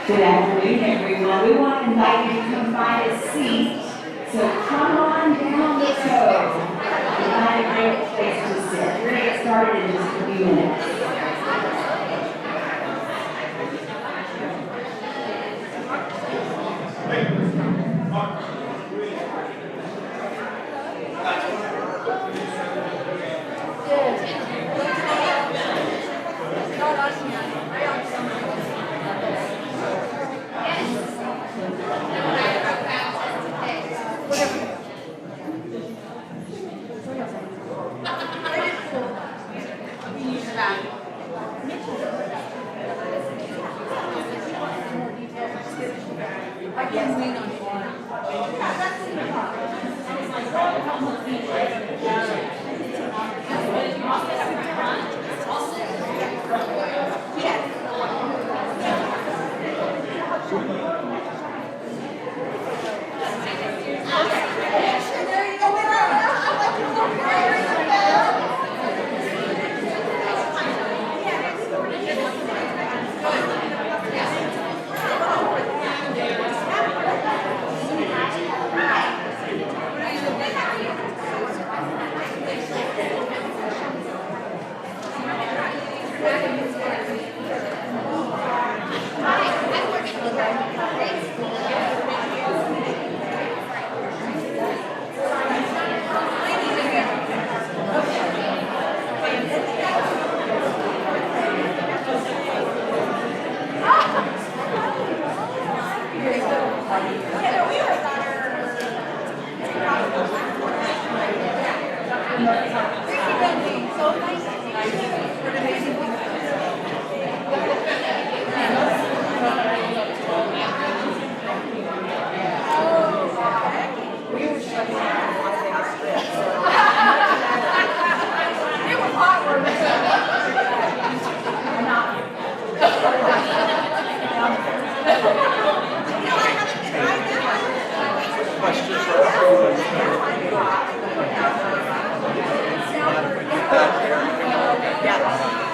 Good afternoon, everyone. We want to invite you to come find a seat. So come on down the road. We'll find a great place to sit. We're going to get started in just a few minutes.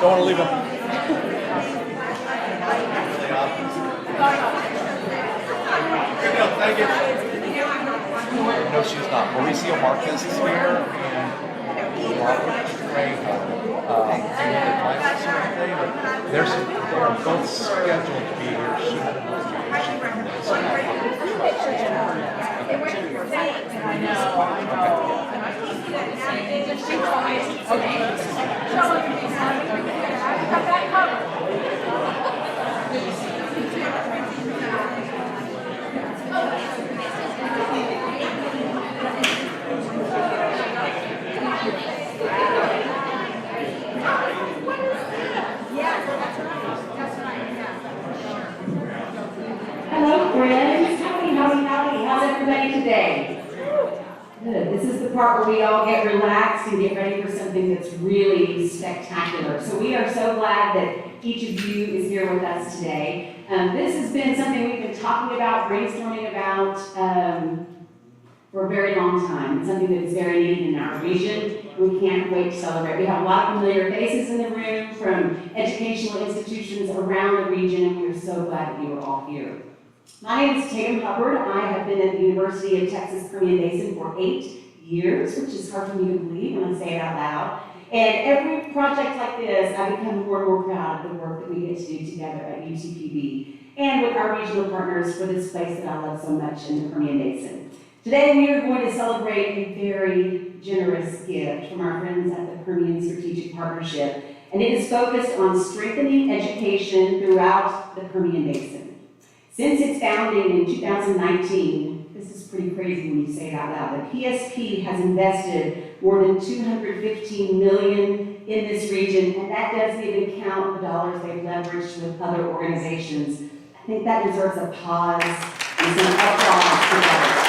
Don't want to leave them. Thank you. No, she's not. Mauricio Marquez is here, and Robert Trejo. They are both scheduled to be here. She had today? Good. This is the part where we all get relaxed and get ready for something that's really spectacular. So we are so glad that each of you is here with us today. This has been something we've been talking about, brainstorming about for a very long time. It's something that is very needed in our region. We can't wait to celebrate. We have a lot of familiar faces in the room from educational institutions around the region, and we are so glad that you are all here. My name is Tatum Hubbard. I have been at the University of Texas Permian Basin for 8 years, which is hard for me to believe when I say it out loud. And every project like this, I become more and more proud of the work that we get to do together at UTPB and with our regional partners for this place that I love so much in the Permian Basin. Today we are going to celebrate a very generous gift from our friends at the Permian Strategic Partnership, and it is focused on strengthening education throughout the Permian Basin. Since its founding in 2019, this is pretty crazy when you say it out loud, the PSP has invested more than $215 million in this region, and that doesn't even count the dollars they've leveraged with other organizations. I think that deserves a pause and some applause together.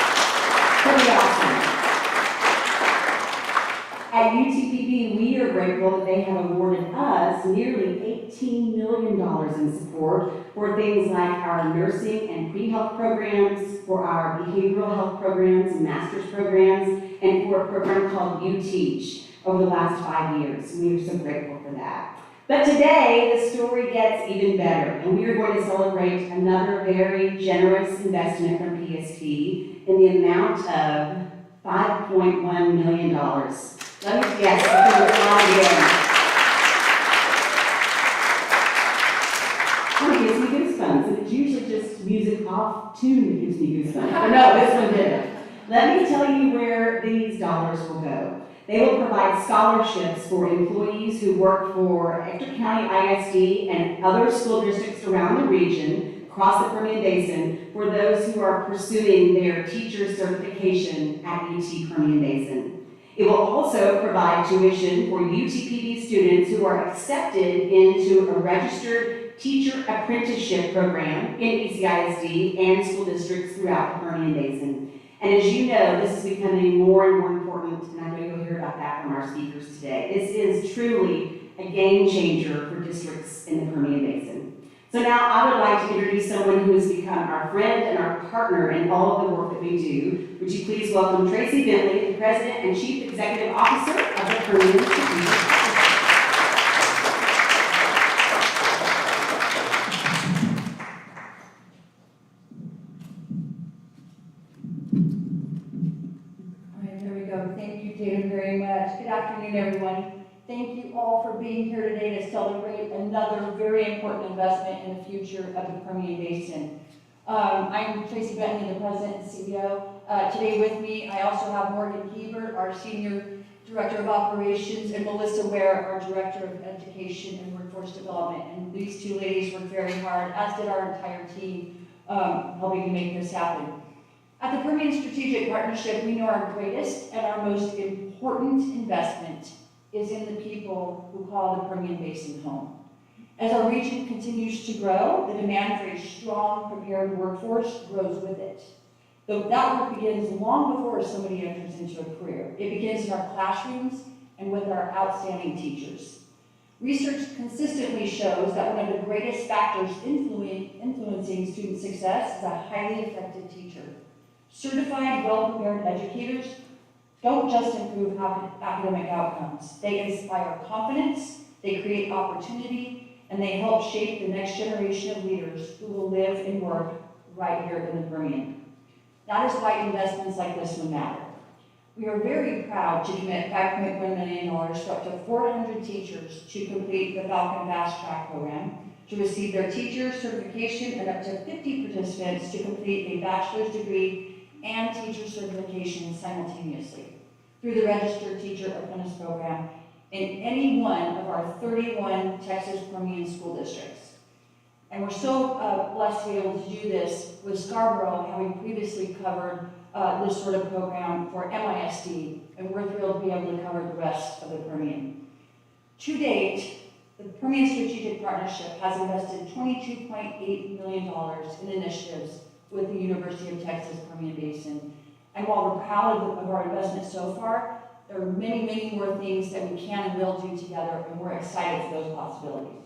Pretty awesome. At UTPB, we are grateful that they have awarded us nearly $18 million in support for things like our nursing and pre-health programs, for our behavioral health programs and master's programs, and for a program called UTeach over the last 5 years. We are so grateful for that. But today, the story gets even better, and we are going to celebrate another very generous investment from PSP in the amount of $5.1 million. Let me guess, it gives me goosebumps, and it's usually just music off tune that gives me goosebumps. But no, this one didn't. Let me tell you where these dollars will go. They will provide scholarships for employees who work for Ector County ISD and other school districts around the region, across the Permian Basin, for those who are pursuing their teacher certification at UT Permian Basin. It will also provide tuition for UTPB students who are accepted into a registered teacher apprenticeship program in ECISD and school districts throughout the Permian Basin. And as you know, this is becoming more and more important, and I know you'll hear about that from our speakers today. This is truly a game changer for districts in the Permian Basin. So now I would like to introduce someone who has become our friend and our partner in all of the work that we do. Would you please welcome Tracy Bentley, the President and Chief Executive Officer of the Permian Strategic Partnership. All right, there we go. Thank you, Tatum, very much. Good afternoon, everyone. Thank you all for being here today to celebrate another very important investment in the future of the Permian Basin. I'm Tracy Bentley, the President and CEO. Today with me, I also have Morgan Hebert, our Senior Director of Operations, and Melissa Ware, our Director of Education and Workforce Development. And these two ladies worked very hard, as did our entire team, helping to make this happen. At the Permian Strategic Partnership, we know our greatest and our most important investment is in the people who call the Permian Basin home. As our region continues to grow, the demand for a strong, prepared workforce grows with it. Though that work begins long before somebody enters into a career. It begins in our classrooms and with our outstanding teachers. Research consistently shows that one of the greatest factors influencing student success is a highly effective teacher. Certified, well-prepared educators don't just improve academic outcomes. They inspire confidence, they create opportunity, and they help shape the next generation of leaders who will live and work right here in the Permian. That is why investments like this one matter. We are very proud to commit $5.1 million for up to 400 teachers to complete the Falcon Fast Track program, to receive their teacher certification, and up to 50 participants to complete a bachelor's degree and teacher certification simultaneously through the Registered Teacher Apprentice Program in any one of our 31 Texas Permian school districts. And we're so blessed to be able to do this with Scarborough having previously covered this sort of program for MISD, and we're thrilled to be able to cover the rest of the Permian. To date, the Permian Strategic Partnership has invested $22.8 million in initiatives with the University of Texas Permian Basin. And while we're proud of our investment so far, there are many, many more things that we can and will do together, and we're excited for those possibilities.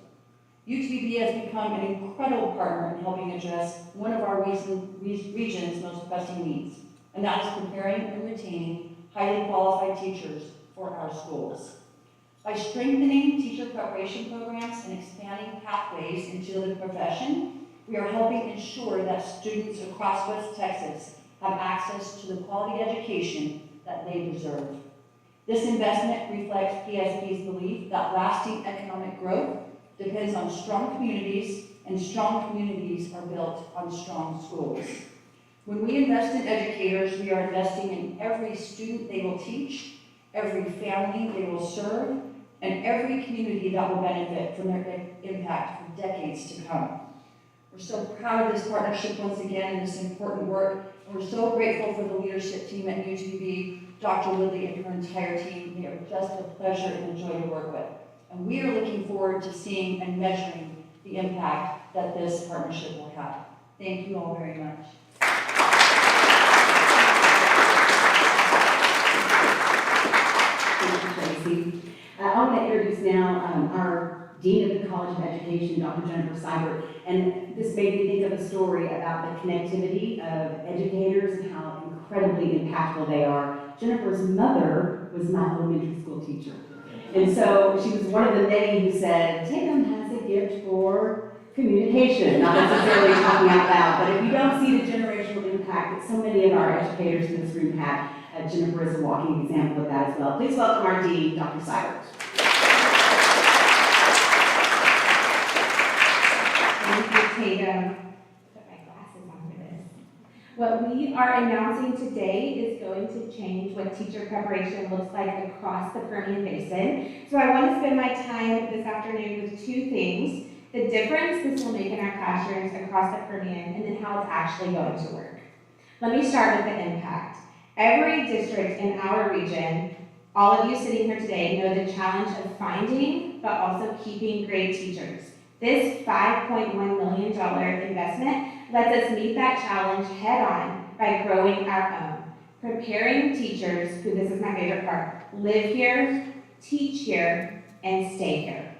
UTPB has become an incredible partner in helping address one of our region's most pressing needs, and that is preparing and retaining highly qualified teachers for our schools. By strengthening teacher preparation programs and expanding pathways into the profession, we are helping ensure that students across West Texas have access to the quality education that they deserve. This investment reflects PSP's belief that lasting economic growth depends on strong communities, and strong communities are built on strong schools. When we invest in educators, we are investing in every student they will teach, every family they will serve, and every community that will benefit from their impact for decades to come. We're so proud of this partnership once again and this important work, and we're so grateful for the leadership team at UTPB, Dr. Woodley and her entire team. They are just a pleasure and a joy to work with. And we are looking forward to seeing and measuring the impact that this partnership will have. Thank you all very much. Thank you, Tracy. I want to introduce now our Dean of the College of Education, Dr. Jennifer Seibert. And this made me think of a story about the connectivity of educators and how incredibly impactful they are. Jennifer's mother was my elementary school teacher. And so she was one of the many who said, Tatum has a gift for communication, not necessarily talking out loud, but if you don't see the generational impact that so many of our educators in this room have, Jennifer is a walking example of that as well. Please welcome our Dean, Dr. Seibert. Thank you, Tatum. Put my glasses on for this. What we are announcing today is going to change what teacher preparation looks like across the Permian Basin. So I want to spend my time this afternoon with two things: the difference this will make in our classrooms across the Permian, and then how it's actually going to work. Let me start with the impact. Every district in our region, all of you sitting here today, know the challenge of finding but also keeping great teachers. This $5.1 million investment lets us meet that challenge head on by growing our own, preparing teachers who, this is my favorite part, live here, teach here, and stay here.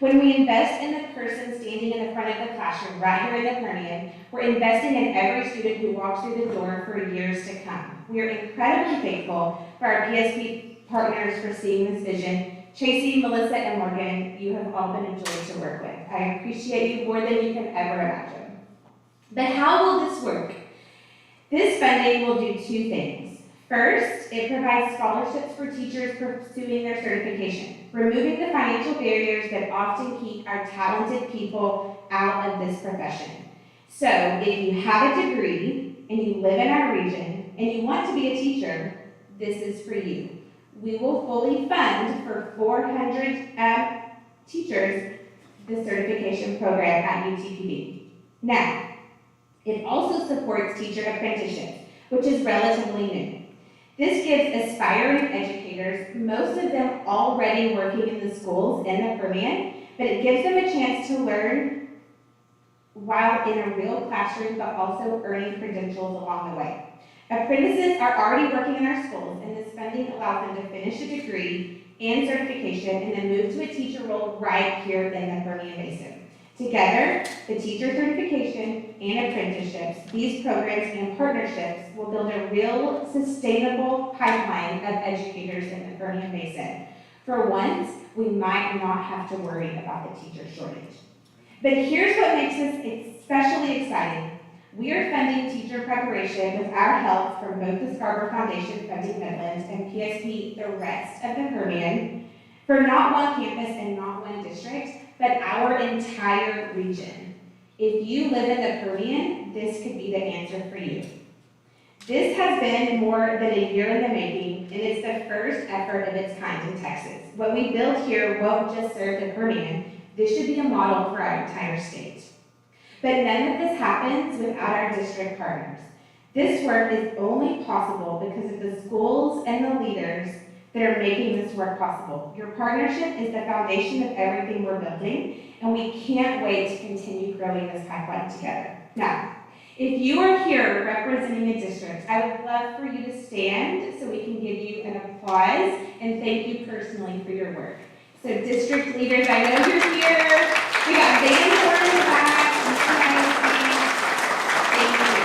When we invest in the person standing in the front of the classroom right here in the Permian, we're investing in every student who walks through the door for years to come. We are incredibly thankful for our PSP partners for seeing this vision. Tracy, Melissa, and Morgan, you have all been a joy to work with. I appreciate you more than you can ever imagine. But how will this work? This funding will do two things. First, it provides scholarships for teachers pursuing their certification, removing the financial barriers that often keep our talented people out of this profession. So, if you have a degree and you live in our region and you want to be a teacher, this is for you. We will fully fund for 400 teachers the certification program at UTPB. Now, it also supports teacher apprenticeships, which is relatively new. This gives aspiring educators, most of them already working in the schools in the Permian, but it gives them a chance to learn while in a real classroom, but also earning credentials along the way. Apprentices are already working in our schools, and this funding allows them to finish a degree and certification and then move to a teacher role right here in the Permian Basin. Together, the teacher certification and apprenticeships, these programs and partnerships will build a real sustainable pipeline of educators in the Permian Basin. For once, we might not have to worry about the teacher shortage. But here's what makes this especially exciting. We are funding teacher preparation with our help from both the Scarborough Foundation Funding Midlands and PSP, the rest of the Permian, for not one campus and not one district, but our entire region. If you live in the Permian, this could be the answer for you. This has been more than a year in the making, and it's the first effort of its kind in Texas. What we build here won't just serve the Permian, this should be a model for our entire state. But none of this happens without our district partners. This work is only possible because of the schools and the leaders that are making this work possible. Your partnership is the foundation of everything we're building, and we can't wait to continue growing this pipeline together. Now, If you are here representing a district, I would love for you to stand so we can give you an applause and thank you personally for your work. So district leaders, I know you're here. We got Van Horn in the back. Thank you.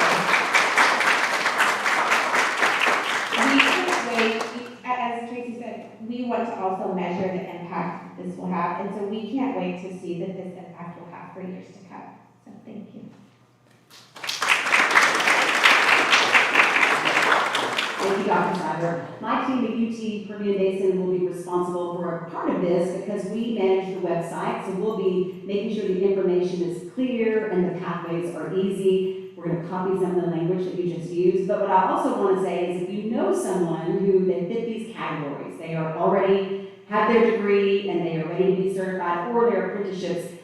We can't wait, as Tracy said, we want to also measure the impact this will have, and so we can't wait to see that this impact will have for years to come. So thank you. Thank you, Dr. Cyber. My team at UT Permian Basin will be responsible for a part of this because we manage the website, so we'll be making sure the information is clear and the pathways are easy. We're going to copy some of the language that you just used, but what I also want to say is if you know someone who they fit these categories, they are already have their degree and they are ready to be certified or their apprenticeships,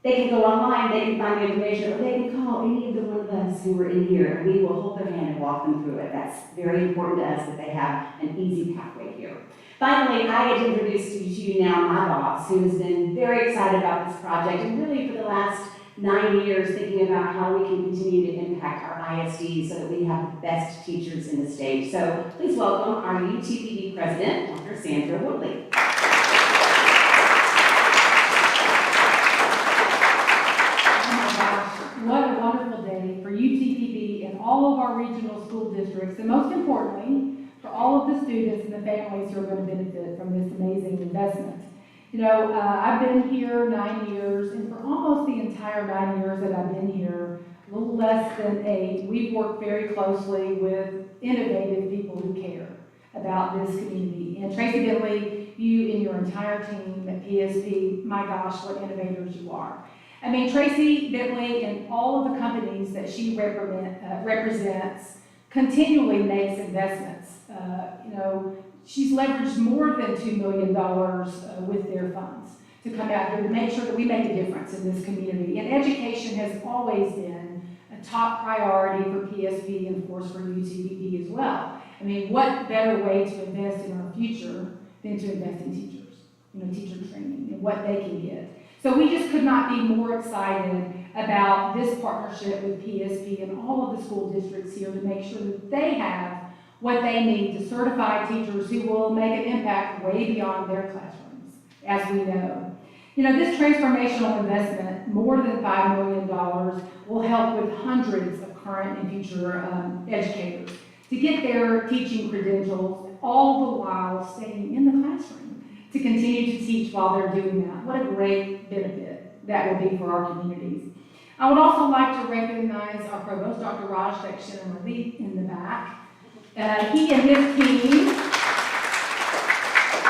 they can go online, they can find the information, or they can call any of the one of us who are in here, and we will hold their hand and walk them through it. That's very important to us that they have an easy pathway here. Finally, I get to introduce to you now my boss, who has been very excited about this project, and really for the last 9 years thinking about how we can continue to impact our ISD so that we have the best teachers in the state. So please welcome our UTPB president, Dr. Sandra Woodley. What a wonderful day for UTPB and all of our regional school districts, and most importantly, for all of the students and the families who are going to benefit from this amazing investment. You know, I've been here 9 years, and for almost the entire 9 years that I've been here, a little less than 8, we've worked very closely with innovative people who care about this community. And Tracy Bentley, you and your entire team at PSP, my gosh, what innovators you are. I mean, Tracy Bentley and all of the companies that she represents continually makes investments. You know, she's leveraged more than $2 million with their funds to come out here to make sure that we make a difference in this community. And education has always been a top priority for PSP and, of course, for UTPB as well. I mean, what better way to invest in our future than to invest in teachers, you know, teacher training and what they can get. So we just could not be more excited about this partnership with PSP and all of the school districts here to make sure that they have what they need to certify teachers who will make an impact way beyond their classrooms, as we know. You know, this transformational investment, more than $5 million, will help with hundreds of current and future educators to get their teaching credentials, all the while staying in the classroom to continue to teach while they're doing that. What a great benefit that will be for our communities. I would also like to recognize our provost, Dr. Raj Dakshinamurthy, in the back. He and his team,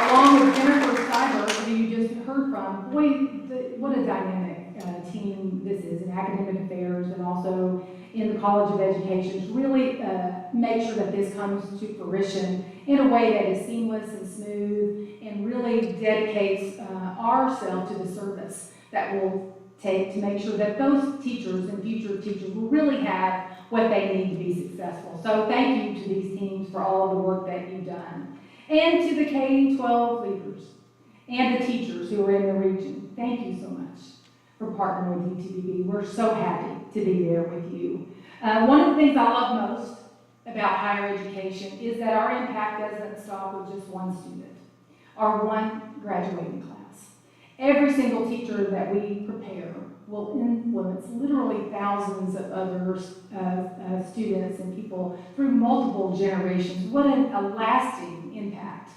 along with Jennifer Cyber, who you just heard from, boy, what a dynamic team this is in academic affairs and also in the College of Education to really make sure that this comes to fruition in a way that is seamless and smooth and really dedicates ourselves to the service that will take to make sure that those teachers and future teachers will really have what they need to be successful. So thank you to these teams for all of the work that you've done. And to the K-12 leaders and the teachers who are in the region, thank you so much for partnering with UTPB. We're so happy to be there with you. One of the things I love most about higher education is that our impact doesn't stop with just one student or one graduating class. Every single teacher that we prepare will influence literally thousands of other students and people through multiple generations. What a lasting impact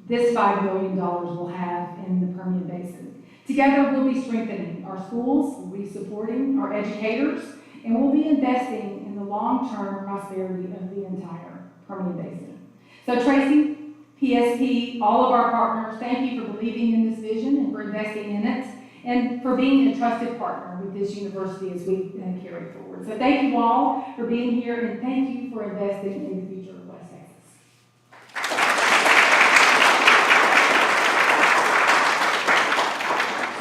this $5 million will have in the Permian Basin. Together, we'll be strengthening our schools, we'll be supporting our educators, and we'll be investing in the long-term prosperity of the entire Permian Basin. So Tracy, PSP, all of our partners, thank you for believing in this vision and for investing in it, and for being a trusted partner with this university as we carry forward. So thank you all for being here, and thank you for investing in the future of West Texas.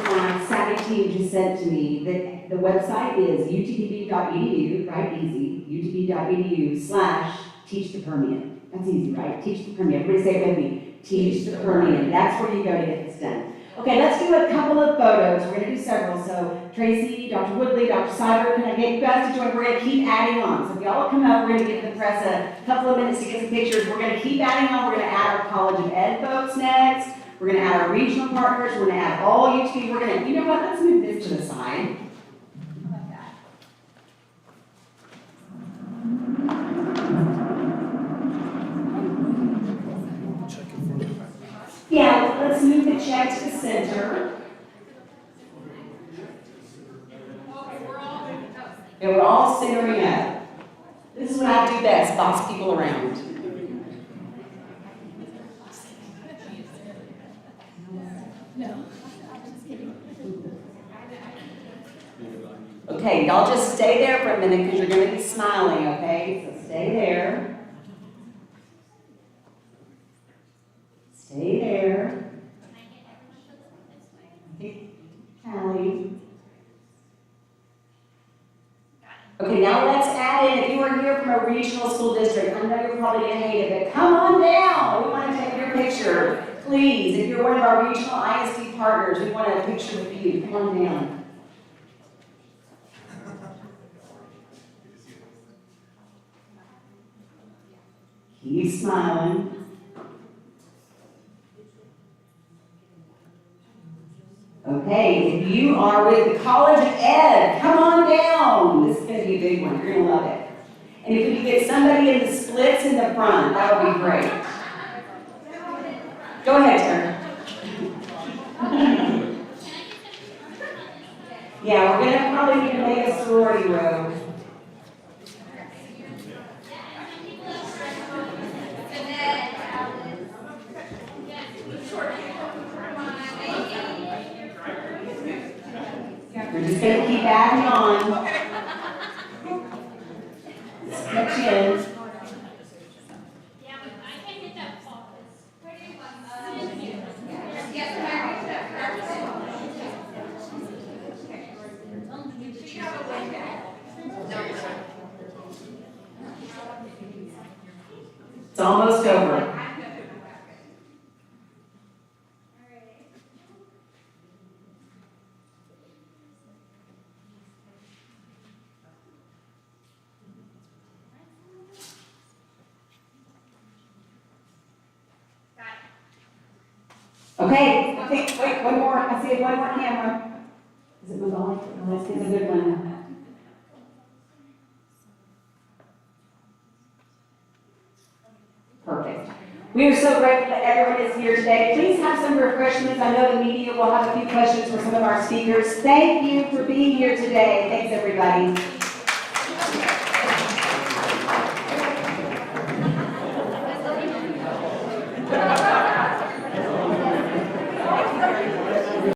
My savvy team just said to me that the website is utpb.edu, right, easy, utpb.edu/teach the Permian. That's easy, right? Teach the Permian. Everybody say it with me. Teach the Permian. That's where you go to get this done. Okay, let's do a couple of photos. We're gonna do several. So Tracy, Dr. Woodley, Dr. Cyber, can I get you guys to join? We're gonna keep adding on. So if y'all come up, we're gonna give the press a couple of minutes to get some pictures. We're gonna keep adding on. We're gonna add our College of Ed folks next. We're gonna add our regional partners. We're gonna add all UTV. We're gonna, you know what, let's move this to the side. Yeah, let's move the check to the center. And we're all centering up. This is what I do best, boss people around. Okay, y'all just stay there for a minute because you're going to be smiling, okay? So stay there. Stay there. Callie. Okay, now let's add in, if you are here from a regional school district, I know you're probably going to hate it, but come on down. We want to take your picture. Please, if you're one of our regional ISD partners, we want a picture with you. Come on down. Keep smiling. Okay, if you are with the College of Ed, come on down. This is going to be a big one. You're going to love it. And if we can get somebody in the splits in the front, that would be great. Go ahead, Turner. Yeah, we're going to probably need to make a sorority row. We're just going to keep adding on. Stretch in. It's almost over. Okay, I think, wait, one more. I see one more camera. Is it Magali? No, this is a good one. Perfect. We are so grateful that everyone is here today. Please have some refreshments. I know the media will have a few questions for some of our speakers. Thank you for being here today. Thanks, everybody.